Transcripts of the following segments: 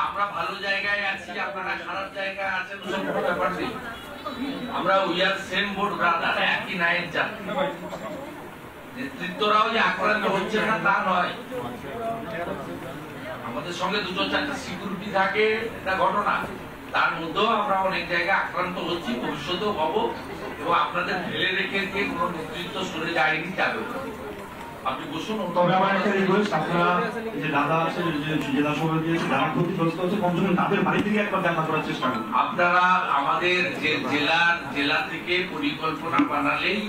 আমরা ভালো জায়গায় আছি, আপনারা খারাপ জায়গায় আছেন, সব ব্যাপার নেই। আমরা we are same board brother, একই নায়ের জাত। নেতৃত্বরাও যে আক্রান্ত হচ্ছে না তা নয়, আমাদের সঙ্গে দুটো চারটা সিকিউরিটি থাকে, এটা ঘটনা। তার মধ্যেও আমরা অনেক জায়গায় আক্রান্ত হচ্ছি, ভবিষ্যতেও হব, এবং আপনাদের ফেলে রেখে দিয়ে কোনো নেতৃত্ব সরে যায়নি, যাবে। আপনি বসুন। তবে আমার একটা রিকোয়েস্ট, আপনারা যে দাদা আছে, যে জেলা সভাপতি আছে, যারা ক্ষতিগ্রস্ত হচ্ছে, কমসে কম তাদের বাড়ি থেকে একবার দেখা করার চেষ্টা করুন। আপনারা আমাদের যে জেলা থেকে পরিকল্পনা বানালেই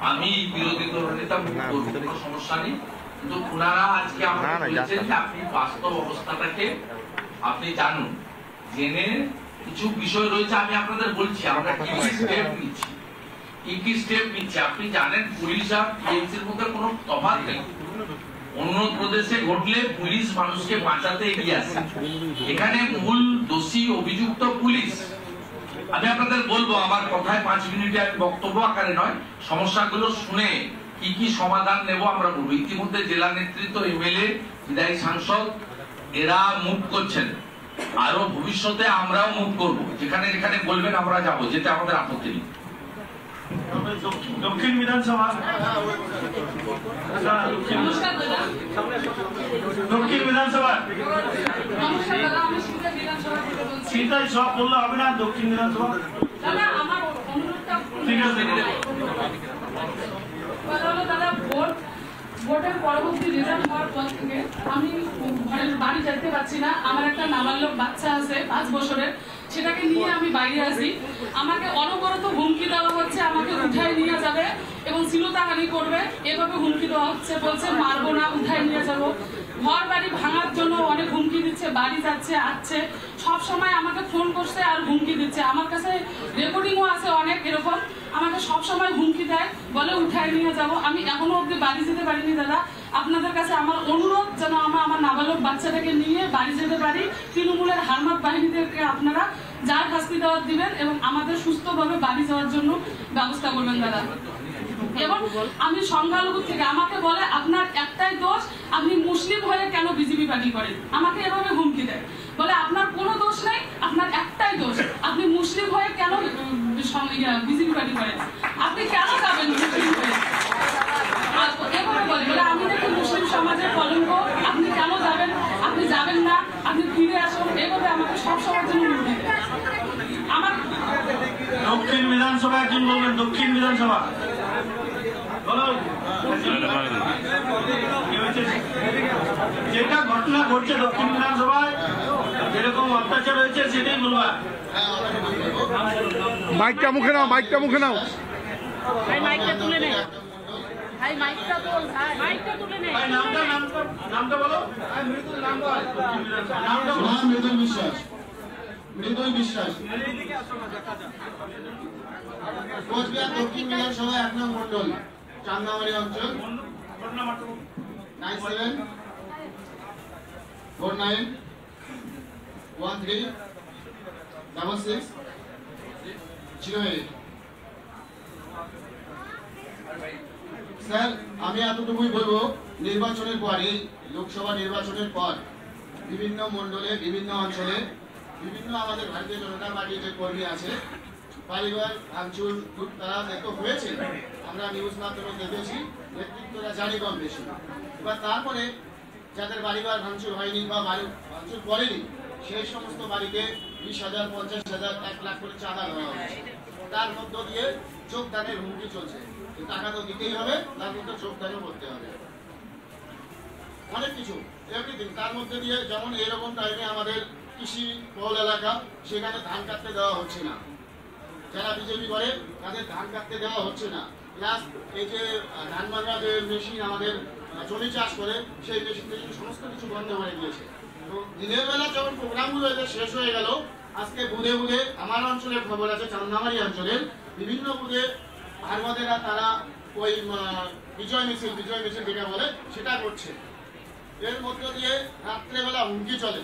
আমি বিরোধী দলনেতা করব, কোনো সমস্যা নেই। কিন্তু ওনারা আজকে আমাকে বলেছেন যে আপনি বাস্তব অবস্থাটাকে আপনি জানুন, জেনে কিছু বিষয় রয়েছে আমি আপনাদের বলছি আমরা কি স্টেপ নিচ্ছি, কি স্টেপ নিচ্ছে। আপনি জানেন পুলিশ আর টিএমসির মধ্যে কোনো তফাৎ নেই। অন্য প্রদেশে ঘটলে পুলিশ মানুষকে বাঁচাতে এগিয়ে আসে, এখানে মূল দোষী অভিযুক্ত পুলিশ। আমি আপনাদের বলবো, আমার কথায় 5 মিনিটে আমি বক্তব্য আকারে নয়, সমস্যাগুলো শুনে কি সমাধান নেব আমরা বলবো। ইতিমধ্যে জেলা নেতৃত্ব, এমএলএ, বিধায়ক, সাংসদ এরা মুভ করছেন, আরো ভবিষ্যতে আমরাও মুভ করব, যেখানে যেখানে বলবেন আমরা যাব, যেটা আমাদের আপত্তি নেই। দক্ষিণ বিধানসভা, দক্ষিণ বিধানসভা চিন্তায় সব বললে হবে না। দক্ষিণ বিধানসভা ঠিক আছে। ভোটের পরবর্তী রেজাল্ট হওয়ার পর থেকে আমি বাড়ি যেতে পারছি না। আমার একটা নাবালক বাচ্চা আছে 5 বছরের, সেটাকে নিয়ে আমি বাইরে আসি। আমাকে অনবরত হুমকি দেওয়া হচ্ছে, আমাকে উঠায় নিয়ে যাবে এবং শ্লীলতাহানি করবে, এভাবে হুমকি দেওয়া হচ্ছে। বলছে মারবো না, উঠায় নিয়ে যাবো। ঘর বাড়ি ভাঙার জন্য অনেক হুমকি দিচ্ছে, বাড়ি যাচ্ছে আসছে, সব সময় আমাকে ফোন করছে আর হুমকি দিচ্ছে। আমার কাছে রেকর্ডিংও আছে অনেক এরকম, আমাকে সব সময় হুমকি দেয়, বলে উঠায় নিয়ে যাব। আমি এখনো অব্দি বাড়ি যেতে পারিনি। দাদা, আপনাদের কাছে আমার অনুরোধ, যেন আমার নাবালক বাচ্চাটাকে নিয়ে বাড়ি যেতে পারি। তৃণমূলের হারমাত বাহিনীদেরকে আপনারা যার শাস্তি দেওয়ার দিবেন এবং আমাদের সুস্থভাবে বাড়ি যাওয়ার জন্য ব্যবস্থা করবেন দাদা। এবং আমি সংখ্যালঘু থেকে আমাকে বলে আপনার একটাই দোষ, আপনি মুসলিম হয়ে কেন বিজেপি পার্টি করেন। আমাকে এভাবে হুমকি দেয়, বলে আপনার কোনো দোষ নেই, আপনার একটাই দোষ, আপনি মুসলিম হয়ে কেন বিজেপি পার্টি করেন, আপনি কেন যাবেন মুসলিম হয়ে। এভাবে বলে, বলে আমি নাকি মুসলিম সমাজের কলঙ্ক, আপনি কেন যাবেন, আপনি যাবেন না, আপনি ফিরে আসুন। এভাবে আমাকে সব সময়ের জন্য হুমকি দেয়। আমার দক্ষিণ বিধানসভা একজন বলবেন। দক্ষিণ বিধানসভা যেটা ঘটনা ঘটছে দক্ষিণ বিধানসভায়, যেরকম অত্যাচার হয়েছে সেটাই বলবা। মাইকটা মুখে নাও, মাইকটা মুখে নাও। ভাই মাইকটা তুলে নে, ভাই মাইকটা তোল, ভাই মাইকটা তুলে নে। ভাই নামটা বলো। মৃদুল নাম বল। নাম মৃদুল বিশ্বাস। মৃদুল বিশ্বাস, কোচবিহার দক্ষিণ বিধানসভা 1 নং মন্ডল, চান্দামারি অঞ্চল। 9749136608। স্যার, আমি এতটুকুই বলবো, নির্বাচনের পর, এই লোকসভা নির্বাচনের পর বিভিন্ন মন্ডলে, বিভিন্ন অঞ্চলে, বিভিন্ন আমাদের ভারতীয় জনতা পার্টির যে কর্মী আছে, পরিবার ভাঙচুর তারা দেখতে হয়েছে, আমরা নিউজ মাধ্যমে দেখেছি, নেতৃত্বরা জানি কম বেশি। এবার তারপরে যাদের বাড়িবার ভাঙচুর হয়নি বা বাড়ি ভাঙচুর করেনি, সেই সমস্ত বাড়িতে 20,000, 50,000, 1 লাখ করে চাঁদা দেওয়া হচ্ছে। তার মধ্য দিয়ে যোগদানের হুমকি চলছে। টাকা তো দিতেই হবে, তার মধ্যে যোগদানও করতে হবে, অনেক কিছু এভরিথিং। তার মধ্যে দিয়ে যেমন এরকম টাইমে আমাদের কৃষি বহুল এলাকা, সেখানে ধান কাটতে দেওয়া হচ্ছে না। যারা বিজেপি করে তাদের ধান কাটতে দেওয়া হচ্ছে না। প্লাস এই যে ধান ভাঙা যে মেশিন আমাদের জমি চাষ করে, সেই মেশিন সমস্ত কিছু বন্ধ করে দিয়েছে। তো দিনের বেলা যখন প্রোগ্রামগুলো শেষ হয়ে গেল, আজকে বুধে বুধে আমার অঞ্চলের খবর আছে, চান্দামারি অঞ্চলের বিভিন্ন বুধে ভারবাদেরা তারা ওই বিজয় মিছিল যেটা বলে সেটা করছে। এর মধ্য দিয়ে রাত্রেবেলা হুমকি চলে,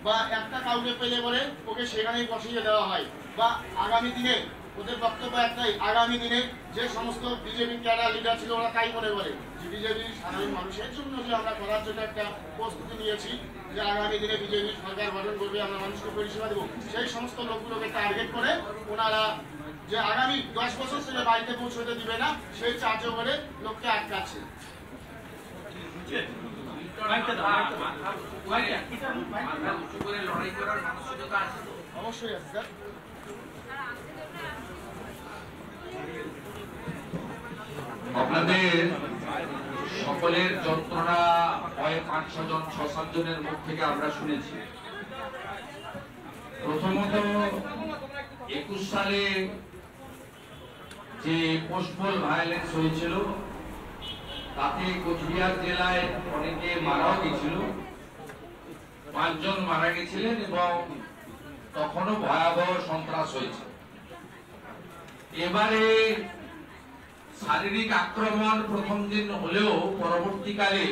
বা একটা কাউকে পেলে বলে ওকে সেখানেই বসিয়ে দেওয়া হয়, বা আগামী দিনে ওদের বক্তব্য একটাই, আগামী দিনে যে সমস্ত বিজেপি ক্যাডার লিডার ছিল ওরা তাই মনে করে যে বিজেপি সাধারণ মানুষের জন্য যে আমরা করার জন্য একটা প্রস্তুতি নিয়েছি, যে আগামী দিনে বিজেপি সরকার গঠন করবে, আমরা মানুষকে পরিষেবা দেবো, সেই সমস্ত লোকগুলোকে টার্গেট করে ওনারা যে আগামী 10 বছর ছেলে বাড়িতে পৌঁছতে দিবে না সেই চার্জ করে লোককে আটকাচ্ছে। অবশ্যই আছে স্যার। আপনাদের সকলের যন্ত্রণা 5-6 জন 6-7 জনের মুখ থেকে আমরা শুনেছি। প্রথমত 21 সালে যে পোস্টপোল ভায়োলেন্স হয়েছিল তাতে কোচবিহার জেলায় অনেকে মারাও গেছিল, 5 জন মারা গেছিলেন এবং তখনও ভয়াবহ সন্ত্রাস হয়েছে। এবারে শারীরিক আক্রমণ প্রথম দিন হলেও পরবর্তীকালে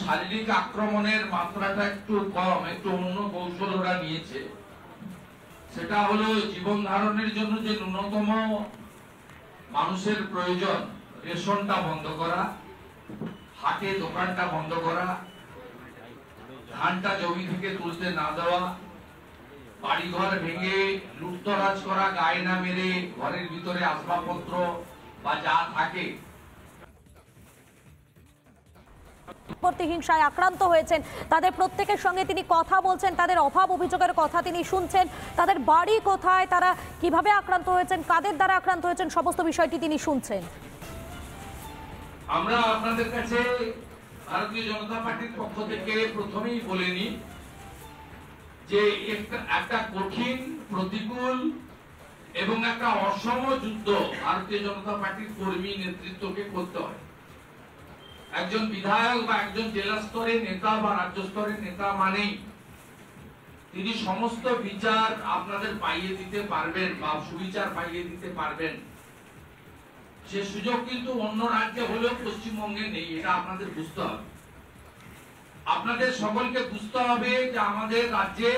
শারীরিক আক্রমণের মাত্রাটা একটু কম, একটু অন্য কৌশল ওরা নিয়েছে। সেটা হলো জীবন ধারণের জন্য যে ন্যূনতম মানুষের প্রয়োজন, রেশনটা বন্ধ করা, হাটে দোকানটা বন্ধ করা, ধানটা জমি থেকে তুলতে না দেওয়া, বাড়িঘর ভেঙে লুটতরাজ করা, গায়ে না মেরে ঘরের ভিতরে আসবাবপত্র বা যা থাকে। হিংসায় আক্রান্ত হয়েছেন তাদের প্রত্যেকের সঙ্গে তিনি কথা বলছেন, তাদের অভাব অভিযোগের কথা তিনি শুনছেন, তাদের বাড়ি কোথায়, তারা কিভাবে আক্রান্ত হয়েছেন, কাদের দ্বারা আক্রান্ত হয়েছেন, সমস্ত বিষয়টি তিনি শুনছেন। আমরা আপনাদের কাছে ভারতীয় জনতা পার্টির পক্ষ থেকে প্রথমেই বলিনি যে একটা কঠিন, প্রতিকূল এবং একটা অসম যুদ্ধ ভারতীয় জনতা পার্টির কর্মী নেতৃত্বকে করতে হয়। একজন বিধায়ক বা একজন জেলা স্তরের নেতা বা রাজ্য স্তরের নেতা মানেই তিনি সমস্ত বিচার আপনাদের পাইয়ে দিতে পারবেন বা সুবিচার পাইয়ে দিতে পারবেন, সে সুযোগ কিন্তু অন্য রাজ্যে হলেও পশ্চিমবঙ্গে নেই। এটা আপনাদের বুঝতে হবে। আপনাদের সকলকে বুঝতে হবে যে আমাদের রাজ্যে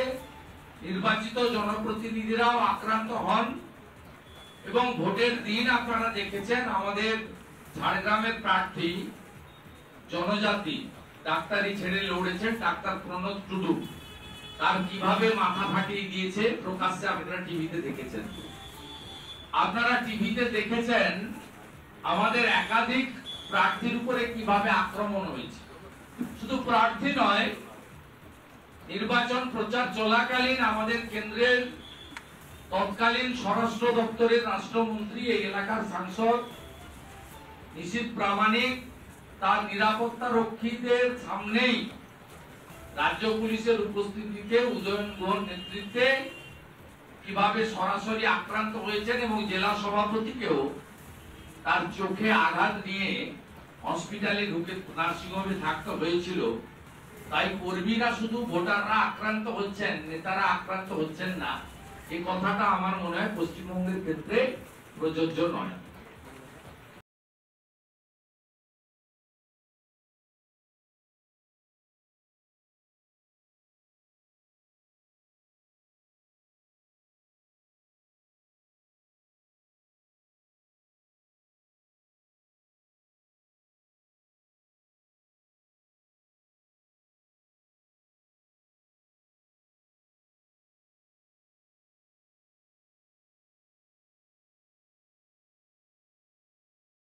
নির্বাচিত জনপ্রতিনিধিরাও আক্রান্ত হন এবং ভোটের দিন আপনারা দেখেছেন আমাদের ঝাড়গ্রামের প্রার্থী জনজাতি ডাক্তারি ছেড়ে লড়েছেন ডাক্তার প্রণব টুডু, তার কিভাবে মাথা ফাটিয়ে দিয়েছে প্রকাশ্যে আপনারা টিভিতে দেখেছেন। আপনারা টিভিতে দেখেছেন আমাদের একাধিক প্রার্থীর উপরে কিভাবে আক্রমণ হয়েছে। শুধু প্রার্থী নয়, নির্বাচন প্রচার চলাকালীন আমাদের কেন্দ্রের তৎকালীন স্বরাষ্ট্র দপ্তরের রাষ্ট্রমন্ত্রী, এই এলাকার সাংসদ নিশীথ প্রামাণিক তার নিরাপত্তা রক্ষীদের সামনেই রাজ্য পুলিশের উপস্থিতিতে উদয়ন গুহর নেতৃত্বে কিভাবে সরাসরি আক্রান্ত হয়েছেন এবং জেলা সভাপতিকেও তার চোখে আঘাত নিয়ে হসপিটালে ঢুকে নার্সিংহোমে থাকতে হয়েছিল। তাই কর্মীরা শুধু ভোটাররা আক্রান্ত হচ্ছেন, নেতারা আক্রান্ত হচ্ছেন না, এই কথাটা আমার মনে হয় পশ্চিমবঙ্গের ক্ষেত্রে প্রযোজ্য নয়।